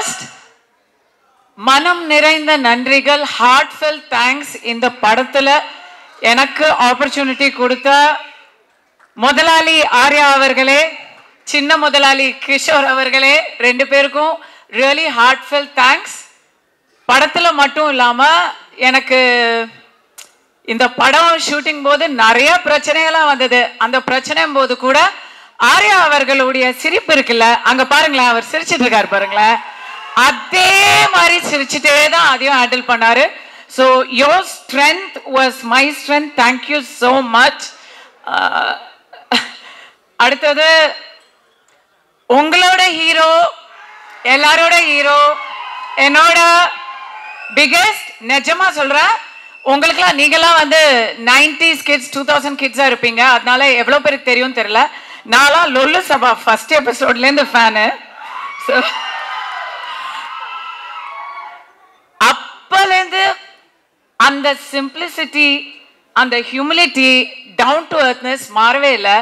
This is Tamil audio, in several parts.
ஃபர்ஸ்ட் மனம் நிறைந்த நன்றிகள், ஹார்ட்ஃபெல் தேங்க்ஸ். இந்த படத்துல எனக்கு ஆப்பர்ச்சுனிட்டி கொடுத்த முதலாளி ஆர்யா அவர்களே, சின்ன முதலாளி கிஷோர் அவர்களே, ரெண்டு பேருக்கும் ரியலி ஹார்ட்ஃபெல் தேங்க்ஸ். படத்துல மட்டும் இல்லாம எனக்கு இந்த படம் ஷூட்டிங் போது நிறைய பிரச்சனைகள்லாம் வந்தது. அந்த பிரச்சனை போது கூட ஆர்யா அவர்களுடைய சிரிப்பு இருக்குல்ல, அங்க பாருங்களேன், அவர் சிரிச்சிட்டு இருக்காரு பாருங்களேன், அதே மாதிரி சிரிச்சுட்டே தான் அதையும் ஹேண்டில் பண்ணாரு. So your strength was my strength. Thank you so much. அடுத்தது உங்களோட ஹீரோ, எல்லாரோட ஹீரோ, என்னோட பிகெஸ்ட், நிஜமா சொல்றேன், உங்களுக்குலாம் நீங்களாம் வந்து 90s கிட்ஸ் 2000 கிட்ஸா இருப்பீங்க. அதனால எவ்வளவு பேருக்கு தெரியும் தெரியல. நான்லாம் லொல்லு சபா ஃபர்ஸ்ட் எபிசோட்ல இருந்து ஃபேனு. அப்பலேருந்து அந்த சிம்பிளிசிட்டி, அந்த ஹியூமிலிட்டி, டவுன் டு எர்த்னஸ் மாறவே இல்லை.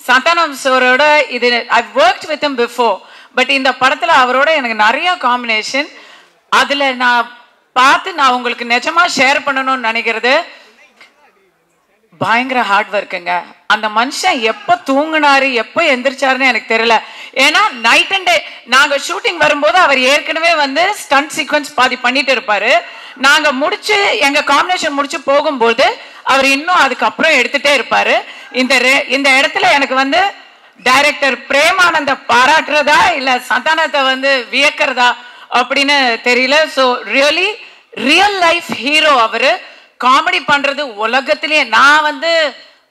சந்தானம் சாரோட இது ஐ worked with him before, but இந்த படத்துல அவரோட எனக்கு நிறைய காம்பினேஷன். அதுல நான் பார்த்து நான் உங்களுக்கு நிஜமா ஷேர் பண்ணணும்னு நினைக்கிறது, பயங்கர ஹார்ட் ஒர்க்குங்க. அந்த மனுஷன் எப்போ தூங்கினாரு எப்போ எந்திரிச்சாருன்னு எனக்கு தெரியல. ஏன்னா நைட் அண்ட் டே நாங்க ஷூட்டிங் வரும்போது அவர் ஏற்கனவே வந்து ஸ்டண்ட் சீக்வன்ஸ் பாதி பண்ணிட்டு இருப்பாரு. நாங்க முடிச்சு எங்க காம்பினேஷன் முடிச்சு போகும்போது அவர் இன்னும் அதுக்கப்புறம் எடுத்துட்டே இருப்பாரு. இந்த இடத்துல எனக்கு வந்து டைரக்டர் பிரேமானந்த பாராட்டுறதா இல்ல சந்தானத்தை வந்து வியக்கிறதா அப்படின்னு தெரியல. So really real life hero அவரு. காமெடி பண்றது உலகத்திலேயே, நான் வந்து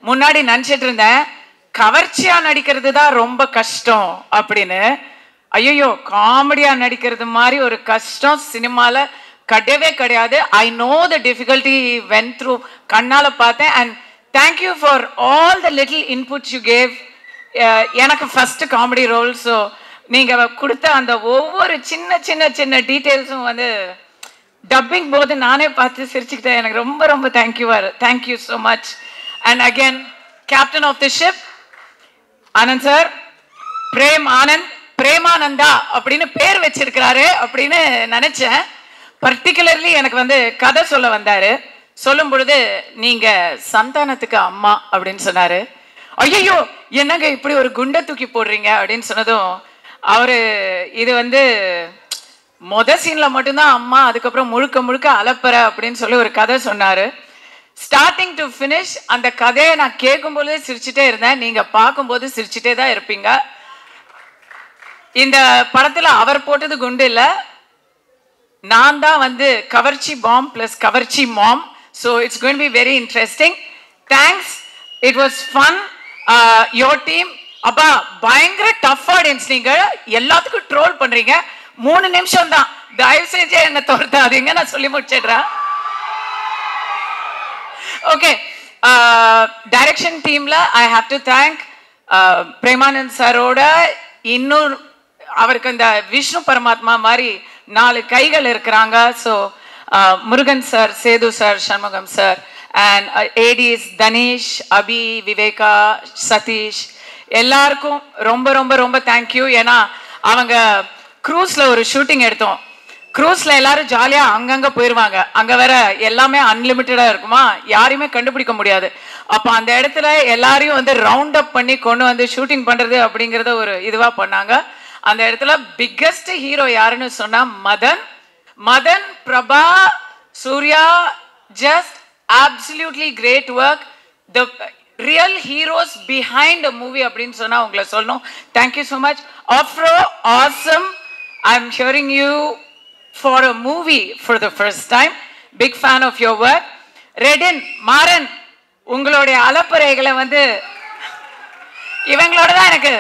முன்னாடி நினைச்சிட்டு இருந்தேன் கவர்ச்சியா நடிக்கிறது தான் ரொம்ப கஷ்டம் அப்படின்னு. ஐயோ, காமெடியா நடிக்கிறது மாதிரி ஒரு கஷ்டம் சினிமால கிடையவே கிடையாது. I know the difficulty went through, கண்ணால பார்த்தேன். And thank you for all the little inputs you gave. எனக்கு ஃபர்ஸ்ட் காமெடி ரோல். ஸோ நீங்க கொடுத்த அந்த ஒவ்வொரு சின்ன சின்ன சின்ன டீட்டெயில்ஸும் வந்து டப்பிங் போது நானே பார்த்து சிரிச்சுக்கிட்டேன். எனக்கு ரொம்ப ரொம்ப thank you so much. And again captain of the ship Anand sir, Premananda அப்படின்னு பேர் வச்சிருக்கிறாரு அப்படின்னு நினைச்சேன். பர்டிகுலர்லி எனக்கு வந்து கதை சொல்ல வந்தாரு. சொல்லும் பொழுது நீங்க சந்தானத்துக்கு அம்மா அப்படின்னு சொன்னாரு. ஐயோ, என்னங்க இப்படி ஒரு குண்டை தூக்கி போடுறீங்க அப்படின்னு சொன்னதும் அவரு இது வந்து சீன்ல மட்டும்தான் அம்மா, அதுக்கப்புறம் முழுக்க முழுக்க அலப்பற அப்படின்னு சொல்லி ஒரு கதை சொன்னாரு. ஸ்டார்டிங் டு ஃபினிஷ் அந்த கதையை நான் கேட்கும்போதே சிரிச்சுட்டே இருந்தேன். நீங்க பார்க்கும்போது சிரிச்சுட்டே தான் இருப்பீங்க. இந்த படத்துல அவர் போட்டது குண்டு இல்ல, நான் தான் வந்து கவர்ச்சி பாம் பிளஸ் கவர்ச்சி மாம். So it's going to be very interesting. Thanks, it was fun. Your team, அப்பா பயங்கர டஃப் ஆடியன்ஸ். நீங்க எல்லாத்துக்கும் ட்ரோல் பண்றீங்க. 3 நிமிஷம் தான், தயவு செஞ்சு என்ன தோர்த்தாதீங்க, நான் சொல்லி முடிச்சிடுறேன். ஓகே, டைரக்ஷன் டீம்ல I have to thank Premanand சாரோட இன்னொரு, அவருக்கு இந்த விஷ்ணு பரமாத்மா மாதிரி 4 கைகள் இருக்கிறாங்க. So Murugan sir, Sethu sir, Shanmugam sir, and ADs Dhanesh, Abhi, Viveka, Sathish, எல்லாருக்கும் ரொம்ப ரொம்ப ரொம்ப தேங்க்யூ. ஏன்னா அவங்க க்ரூஸ்ல ஒரு ஷூட்டிங் எடுத்தோம். க்ரூஸ்ல எல்லாரும் ஜாலியா அங்கங்க போயிருவாங்க. அங்க வேற எல்லாமே அன்லிமிட்டடா இருக்குமா, யாரையுமே கண்டுபிடிக்க முடியாது. அப்ப அந்த இடத்துல எல்லாரையும் வந்து ரவுண்ட் அப் பண்ணி கொண்டு வந்து ஷூட்டிங் பண்றது அப்படிங்கறத ஒரு இதுவா பண்ணாங்க. அந்த இடத்துல பிக்கஸ்ட் ஹீரோ யாருன்னு சொன்னா Madhan, Prabha, Suriya, just absolutely great work. The real heroes behind a movie அப்படின்னு சொன்னா உங்களை சொல்லணும். Thank you so much. Afro, awesome. I'm hearing you for a movie for the first time. Big fan of your work. Redin, Maran, உங்களுடைய அலப்பறைகளை வந்து இவங்களோட தான் எனக்கு,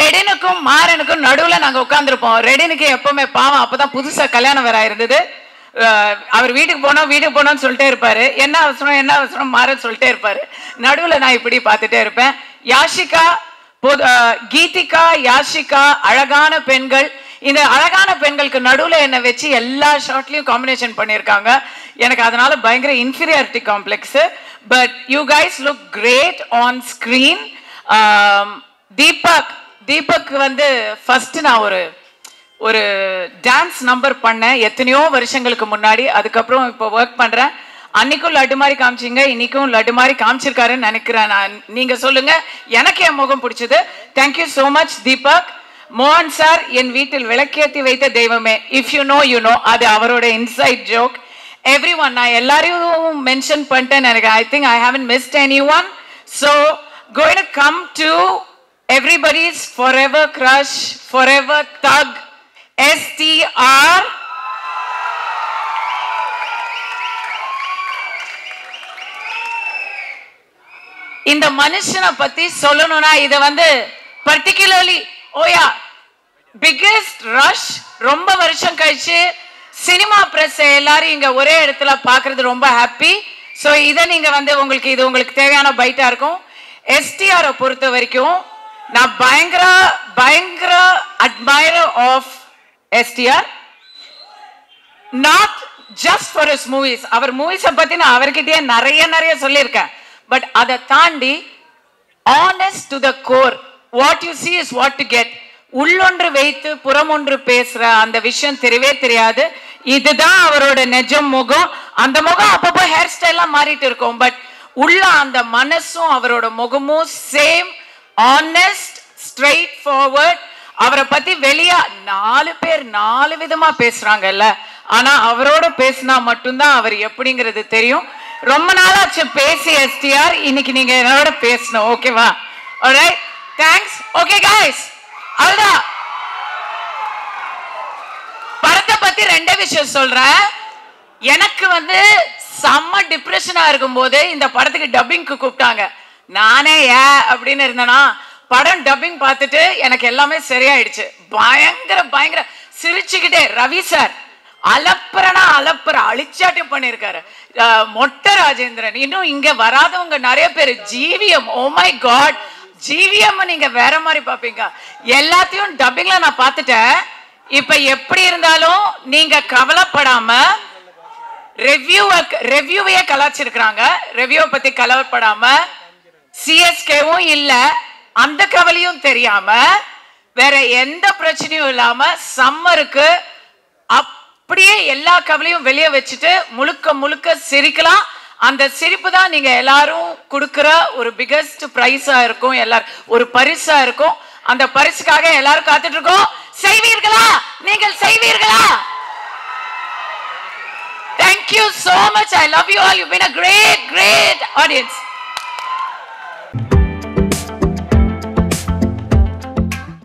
ரெடினுக்கும் மாறனுக்கும் நடுவுல நாங்க உட்கார்ந்துருப்போம். ரெடினுக்கு எப்பவுமே பாவம், அப்பதான் புதுசா கல்யாணம் வேற இருந்தது. அவர் வீட்டுக்கு போனோம்னு சொல்லிட்டே இருப்பாரு. என்ன அவசரம் மாறன் சொல்லிட்டே இருப்பாரு. நடுவுல நான் இப்படி பார்த்துட்டே இருப்பேன். யாஷிகா, கீதிகா, யாஷிகா, அழகான பெண்கள். இந்த அழகான பெண்களுக்கு நடுவுல என்ன வச்சு எல்லா ஷாட்லயும் காம்பினேஷன் பண்ணியிருக்காங்க. எனக்கு அதனால பயங்கர inferiority complex. But you guys look great on screen. Deepak வந்து ஃபர்ஸ்ட் நான் ஒரு ஒரு டான்ஸ் நம்பர் பண்ணேன் எத்தனையோ வருஷங்களுக்கு முன்னாடி. அதுக்கப்புறம் இப்போ ஒர்க் பண்றேன். அன்னைக்கும் லட்டு மாதிரி காமிச்சிங்க, இன்னைக்கும் லட்டு மாதிரி காமிச்சிருக்காருன்னு நினைக்கிறேன் நான். நீங்க சொல்லுங்க, எனக்கு என் முகம் பிடிச்சது. Thank you so much Deepak. மோகன் சார் என் வீட்டில் விளக்கேற்றி வைத்த தெய்வமே. If you know you know, அது அவரோட இன்சைட் ஜோக். எவ்ரி ஒன், நான் எல்லாரையும் மென்ஷன் பண்ணிட்டேன் எனக்கு. I think I haven't mist any one. So going to come to everybody's forever crush, forever thug, STR. இந்த மனுஷனை பத்தி சொல்லணும்னா இத வந்து பர்டிகுலர்லி ஓயா பிகெஸ்ட் ரஷ். ரொம்ப வருஷம் கழிச்சு சினிமா பிரஸ் எல்லாரும் இங்க ஒரே இடத்துல பாக்குறது ரொம்ப ஹாப்பி. ஸோ இதை நீங்க வந்து உங்களுக்கு இது உங்களுக்கு தேவையான பைட்டா இருக்கும். STR பொறுத்த வரைக்கும் நான் பயங்கர admirer of STR. Not just for his movies. அவர் மூவிஸை பத்தி நான் அவர்கிட்டயே நிறைய சொல்லியிருக்கேன். பட் அதை தாண்டி honest to the core, what you see is what to get. உள்ளொன்று வைத்து புறமொன்று பேசுற அந்த விஷயம் தெரியவே தெரியாது. இதுதான் அவரோட நிஜம் முகம். அந்த முகம் அப்பப்போ ஹேர் ஸ்டைல்லாம் மாறிட்டு இருக்கும். பட் உள்ள அந்த மனசும் அவரோட முகமும் சேம், ஆனஸ்ட், ஸ்ட்ரெயிட் ஃபார்வர்ட். அவரை பத்தி வெளியா 4 பேர் 4 விதமா பேசுறாங்கல்ல, ஆனா அவரோட பேசினா மட்டும்தான் அவர் எப்படிங்கிறது தெரியும். ரொம்ப நாளாச்சு பேசி STR, இன்னைக்கு நீங்க என்னோட பேசணும். ஓகேவா? Alright, thanks. ஓகே கைஸ், அவ்வளவுதான். படத்தை பத்தி 2 விஷயம் சொல்றேன். எனக்கு வந்து செம்ம டிப்ரெஷனா இருக்கும் போது இந்த படத்துக்கு டப்பிங்க்கு கூப்பிட்டாங்க. நானே அப்படின்னு இருந்தேனா, படம் டப்பிங் பார்த்துட்டு எனக்கு எல்லாமே சரியாயிடுச்சு. பயங்கர சிரிச்சுக்கிட்டே ரவி சார் அலப்பற அழிச்சாட்டி பண்ணிருக்காரு. மொட்டை ராஜேந்திரன், இன்னும் இங்க வராதவங்க நிறைய பேர். GVM, oh my god, GVM நீங்க வேற மாதிரி பாப்பீங்க. எல்லாத்தையும் டப்பிங்ல நான் பார்த்துட்டேன். இப்ப எப்படி இருந்தாலும் நீங்க கவலைப்படாம ரெவ்யூவையே கலாச்சிருக்கிறாங்க. ரெவ்யூ பத்தி கவலைப்படாம, சிஎஸ்கேவும் இல்ல, அந்த கவலையும் தெரியாம, வேற எந்த பிரச்சனையும் இல்லாம சம்மருக்கு அப்படியே எல்லா கவலையும் வெளியே வச்சுட்டு முழுக்க சிரிக்கலாம். அந்த சிரிப்பு தான் நீங்க எல்லாரும் கொடுக்கிற ஒரு பிகெஸ்ட் பிரைஸா இருக்கும், எல்லாரும் ஒரு பரிசா இருக்கும். அந்த பரிசுக்காக எல்லாரும் காத்துட்டு இருக்கோம். செய்வீர்களா? நீங்கள் செய்வீர்களா? Thank you so much. I love you all. You've been a great audience.